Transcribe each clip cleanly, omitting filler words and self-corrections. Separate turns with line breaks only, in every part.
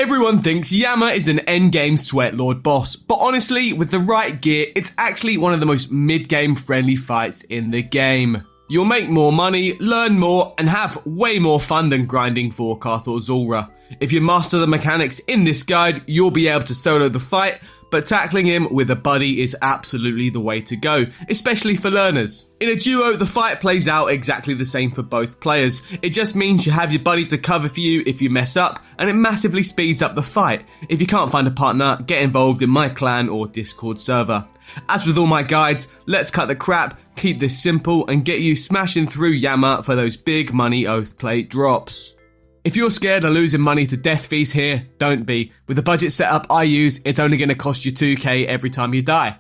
Everyone thinks Yama is an endgame Sweatlord boss, but honestly, with the right gear, it's actually one of the most mid-game friendly fights in the game. You'll make more money, learn more, and have way more fun than grinding for Karth or Zulrah. If you master the mechanics in this guide, you'll be able to solo the fight, but tackling him with a buddy is absolutely the way to go, especially for learners. In a duo, the fight plays out exactly the same for both players. It just means you have your buddy to cover for you if you mess up, and it massively speeds up the fight. If you can't find a partner, get involved in my clan or Discord server. As with all my guides, let's cut the crap, keep this simple, and get you smashing through Yama for those big money oath plate drops. If you're scared of losing money to death fees here, don't be. With the budget setup I use, it's only going to cost you 2k every time you die.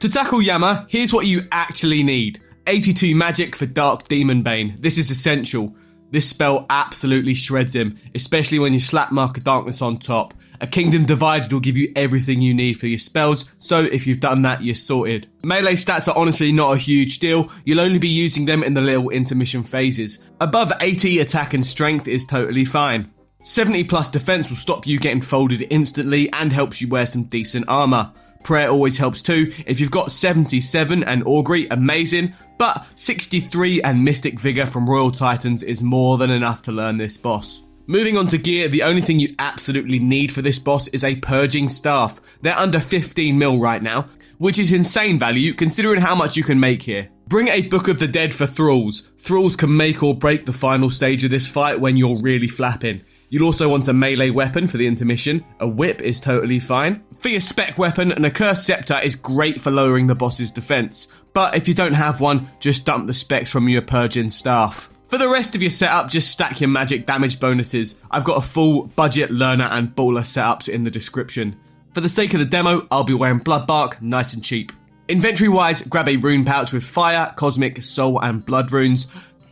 To tackle Yama, here's what you actually need. 82 magic for Dark Demon Bane. This is essential. This spell absolutely shreds him, especially when you slap Mark of Darkness on top. A Kingdom Divided will give you everything you need for your spells, so if you've done that, you're sorted. Melee stats are honestly not a huge deal, you'll only be using them in the little intermission phases. Above 80 attack and strength is totally fine. 70 plus defense will stop you getting folded instantly and helps you wear some decent armor. Prayer always helps too. If you've got 77 and Augury, amazing, but 63 and Mystic Vigor from Royal Titans is more than enough to learn this boss. Moving on to gear, the only thing you absolutely need for this boss is a Purging staff. They're under 15 mil right now, which is insane value considering how much you can make here. Bring a Book of the Dead for Thralls. Thralls can make or break the final stage of this fight when you're really flapping. You'll also want a melee weapon for the intermission. A whip is totally fine. For your spec weapon, an Accursed Scepter is great for lowering the boss's defense. But if you don't have one, just dump the specs from your Purging staff. For the rest of your setup, just stack your magic damage bonuses. I've got a full budget, learner and baller setups in the description. For the sake of the demo, I'll be wearing Bloodbark, nice and cheap. Inventory wise, grab a rune pouch with fire, cosmic, soul and blood runes.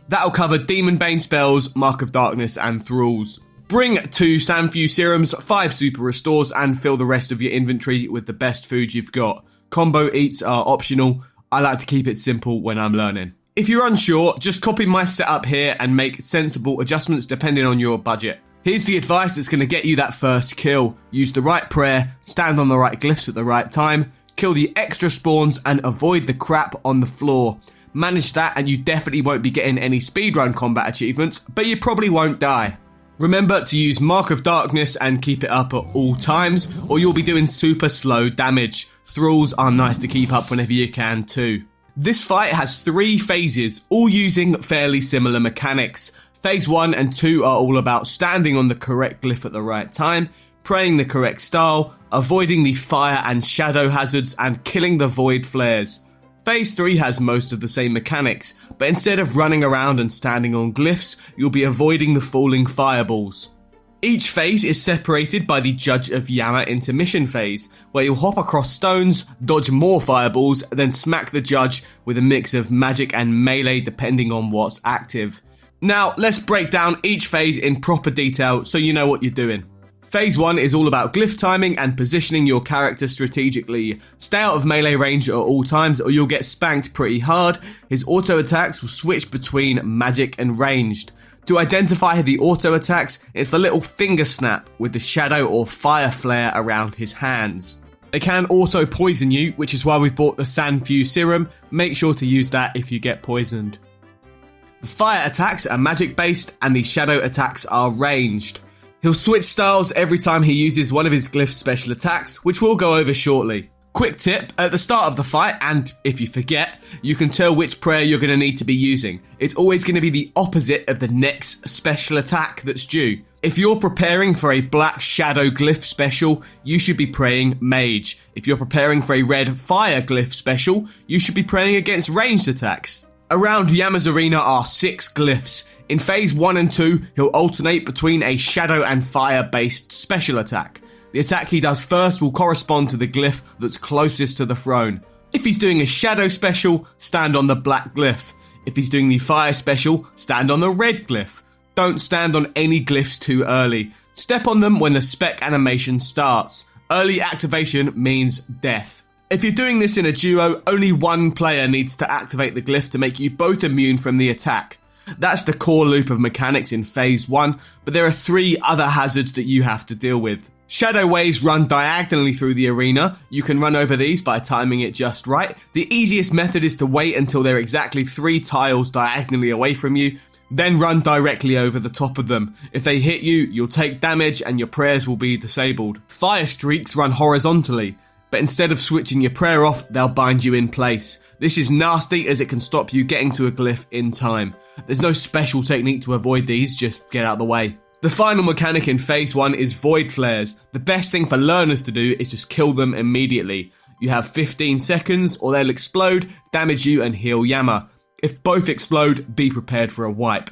That'll cover Demon Bane spells, Mark of Darkness and Thralls. Bring 2 Sandfew serums, 5 super restores and fill the rest of your inventory with the best food you've got. Combo eats are optional. I like to keep it simple when I'm learning. If you're unsure, just copy my setup here and make sensible adjustments depending on your budget. Here's the advice that's going to get you that first kill. Use the right prayer, stand on the right glyphs at the right time, kill the extra spawns and avoid the crap on the floor. Manage that and you definitely won't be getting any speedrun combat achievements, but you probably won't die. Remember to use Mark of Darkness and keep it up at all times, or you'll be doing super slow damage. Thralls are nice to keep up whenever you can too. This fight has 3 phases, all using fairly similar mechanics. Phase 1 and 2 are all about standing on the correct glyph at the right time, praying the correct style, avoiding the fire and shadow hazards, and killing the void flares. Phase 3 has most of the same mechanics, but instead of running around and standing on glyphs, you'll be avoiding the falling fireballs. Each phase is separated by the Judge of Yama intermission phase, where you'll hop across stones, dodge more fireballs, then smack the judge with a mix of magic and melee depending on what's active. Now, let's break down each phase in proper detail so you know what you're doing. Phase 1 is all about glyph timing and positioning your character strategically. Stay out of melee range at all times or you'll get spanked pretty hard. His auto attacks will switch between magic and ranged. To identify the auto attacks, it's the little finger snap with the shadow or fire flare around his hands. They can also poison you, which is why we've bought the Sandfew serum. Make sure to use that if you get poisoned. The fire attacks are magic based and the shadow attacks are ranged. He'll switch styles every time he uses one of his glyph special attacks, which we'll go over shortly. Quick tip, at the start of the fight, and if you forget, you can tell which prayer you're going to need to be using. It's always going to be the opposite of the next special attack that's due. If you're preparing for a black shadow glyph special, you should be praying mage. If you're preparing for a red fire glyph special, you should be praying against ranged attacks. Around Yama's arena are 6 glyphs. In phase 1 and 2, he'll alternate between a shadow and fire based special attack. The attack he does first will correspond to the glyph that's closest to the throne. If he's doing a shadow special, stand on the black glyph. If he's doing the fire special, stand on the red glyph. Don't stand on any glyphs too early. Step on them when the spec animation starts. Early activation means death. If you're doing this in a duo, only one player needs to activate the glyph to make you both immune from the attack. That's the core loop of mechanics in Phase 1, but there are 3 other hazards that you have to deal with. Shadow waves run diagonally through the arena. You can run over these by timing it just right. The easiest method is to wait until they're exactly 3 tiles diagonally away from you, then run directly over the top of them. If they hit you, you'll take damage and your prayers will be disabled. Fire streaks run horizontally, but instead of switching your prayer off, they'll bind you in place. This is nasty as it can stop you getting to a glyph in time. There's no special technique to avoid these, just get out of the way. The final mechanic in Phase 1 is Void Flares. The best thing for learners to do is just kill them immediately. You have 15 seconds or they'll explode, damage you and heal Yama. If both explode, be prepared for a wipe.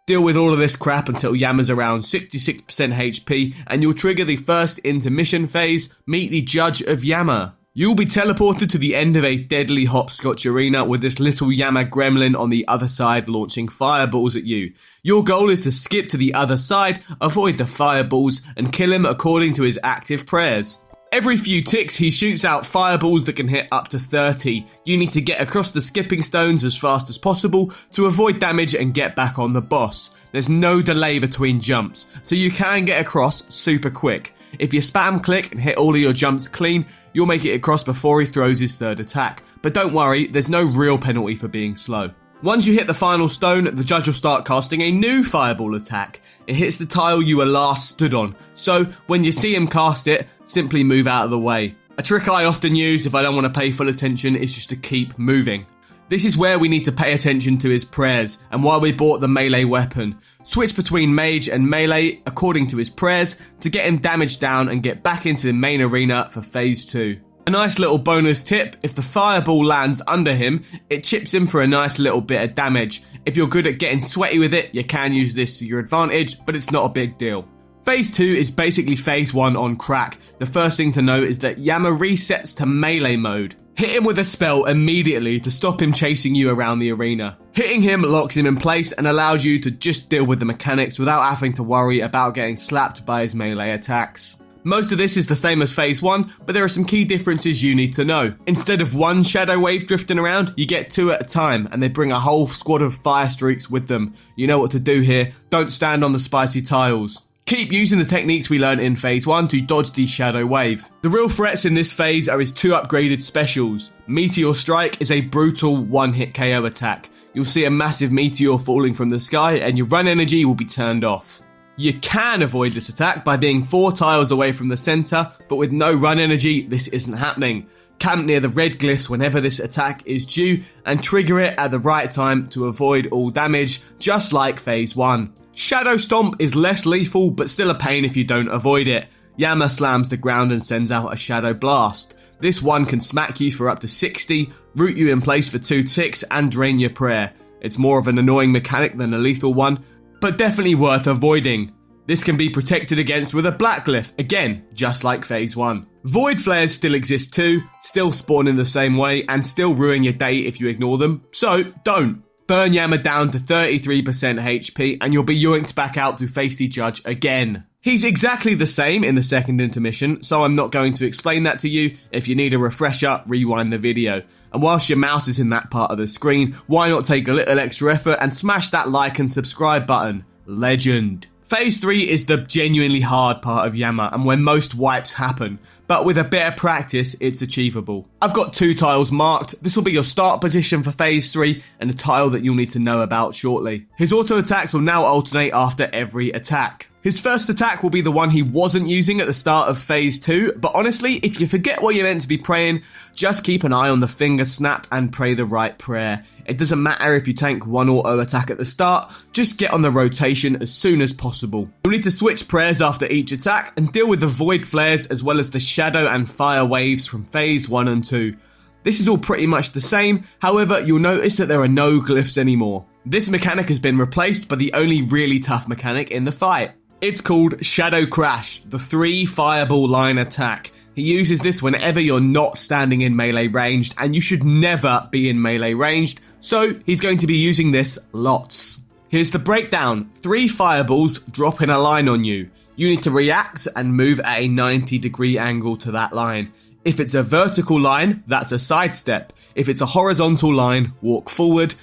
Deal with all of this crap until Yama's around 66% HP and you'll trigger the first intermission phase, meet the Judge of Yama. You'll be teleported to the end of a deadly hopscotch arena with this little Yama gremlin on the other side launching fireballs at you. Your goal is to skip to the other side, avoid the fireballs, and kill him according to his active prayers. Every few ticks he shoots out fireballs that can hit up to 30. You need to get across the skipping stones as fast as possible to avoid damage and get back on the boss. There's no delay between jumps, so you can get across super quick. If you spam click and hit all of your jumps clean, you'll make it across before he throws his third attack. But don't worry, there's no real penalty for being slow. Once you hit the final stone, the judge will start casting a new fireball attack. It hits the tile you were last stood on, so when you see him cast it, simply move out of the way. A trick I often use if I don't want to pay full attention is just to keep moving. This is where we need to pay attention to his prayers, and why we bought the melee weapon. Switch between mage and melee according to his prayers to get him damage down and get back into the main arena for Phase 2. A nice little bonus tip, if the fireball lands under him, it chips him for a nice little bit of damage. If you're good at getting sweaty with it, you can use this to your advantage, but it's not a big deal. Phase 2 is basically Phase 1 on crack. The first thing to know is that Yama resets to melee mode. Hit him with a spell immediately to stop him chasing you around the arena. Hitting him locks him in place and allows you to just deal with the mechanics without having to worry about getting slapped by his melee attacks. Most of this is the same as Phase 1, but there are some key differences you need to know. Instead of one shadow wave drifting around, you get 2 at a time, and they bring a whole squad of fire streaks with them. You know what to do here, don't stand on the spicy tiles. Keep using the techniques we learned in Phase 1 to dodge the shadow wave. The real threats in this phase are his 2 upgraded specials. Meteor Strike is a brutal one-hit KO attack. You'll see a massive meteor falling from the sky and your run energy will be turned off. You can avoid this attack by being 4 tiles away from the centre, but with no run energy, this isn't happening. Camp near the red glyphs whenever this attack is due and trigger it at the right time to avoid all damage, just like Phase 1. Shadow Stomp is less lethal, but still a pain if you don't avoid it. Yama slams the ground and sends out a Shadow Blast. This one can smack you for up to 60, root you in place for 2 ticks, and drain your prayer. It's more of an annoying mechanic than a lethal one, but definitely worth avoiding. This can be protected against with a black glyph, again, just like Phase 1. Void Flares still exist too, still spawn in the same way, and still ruin your day if you ignore them, so don't. Burn Yama down to 33% HP and you'll be yoinked back out to face the judge again. He's exactly the same in the second intermission, so I'm not going to explain that to you. If you need a refresher, rewind the video. And whilst your mouse is in that part of the screen, why not take a little extra effort and smash that like and subscribe button? Legend. Phase 3 is the genuinely hard part of Yama and where most wipes happen, but with a bit of practice it's achievable. I've got 2 tiles marked. This will be your start position for Phase 3 and a tile that you'll need to know about shortly. His auto attacks will now alternate after every attack. His first attack will be the one he wasn't using at the start of Phase 2, but honestly, if you forget what you're meant to be praying, just keep an eye on the finger snap and pray the right prayer. It doesn't matter if you tank one auto attack at the start, just get on the rotation as soon as possible. You'll need to switch prayers after each attack and deal with the void flares as well as the shadow and fire waves from Phase 1 and 2. This is all pretty much the same, however you'll notice that there are no glyphs anymore. This mechanic has been replaced by the only really tough mechanic in the fight. It's called Shadow Crash, the 3 fireball line attack. He uses this whenever you're not standing in melee ranged, and you should never be in melee ranged, so he's going to be using this lots. Here's the breakdown. 3 fireballs drop in a line on you. You need to react and move at a 90-degree angle to that line. If it's a vertical line, that's a sidestep. If it's a horizontal line, walk forward.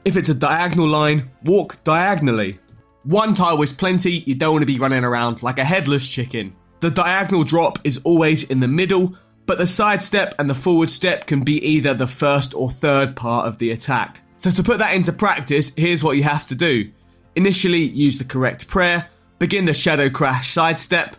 If it's a diagonal line, walk diagonally. One tile is plenty, you don't want to be running around like a headless chicken. The diagonal drop is always in the middle, but the side step and the forward step can be either the first or third part of the attack. So to put that into practice, here's what you have to do. Initially, use the correct prayer, begin the Shadow Crash side step,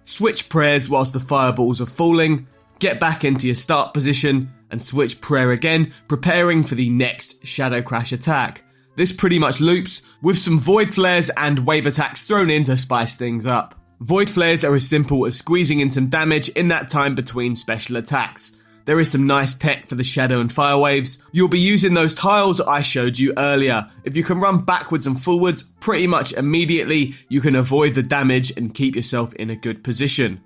switch prayers whilst the fireballs are falling, get back into your start position, and switch prayer again, preparing for the next Shadow Crash attack. This pretty much loops, with some Void Flares and wave attacks thrown in to spice things up. Void Flares are as simple as squeezing in some damage in that time between special attacks. There is some nice tech for the Shadow and Fire Waves. You'll be using those tiles I showed you earlier. If you can run backwards and forwards pretty much immediately, you can avoid the damage and keep yourself in a good position.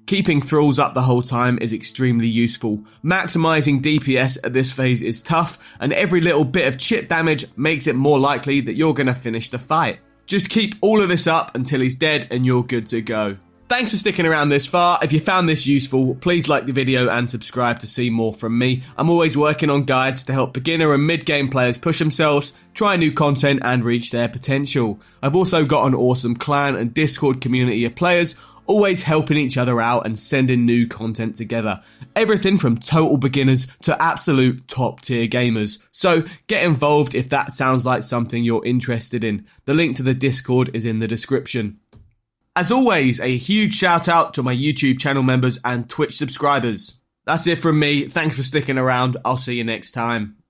Keeping thralls up the whole time is extremely useful. Maximising DPS at this phase is tough, and every little bit of chip damage makes it more likely that you're going to finish the fight. Just keep all of this up until he's dead and you're good to go. Thanks for sticking around this far. If you found this useful, please like the video and subscribe to see more from me. I'm always working on guides to help beginner and mid-game players push themselves, try new content and reach their potential. I've also got an awesome clan and Discord community of players, always helping each other out and sending new content together. Everything from total beginners to absolute top tier gamers. So get involved if that sounds like something you're interested in. The link to the Discord is in the description. As always, a huge shout out to my YouTube channel members and Twitch subscribers. That's it from me. Thanks for sticking around. I'll see you next time.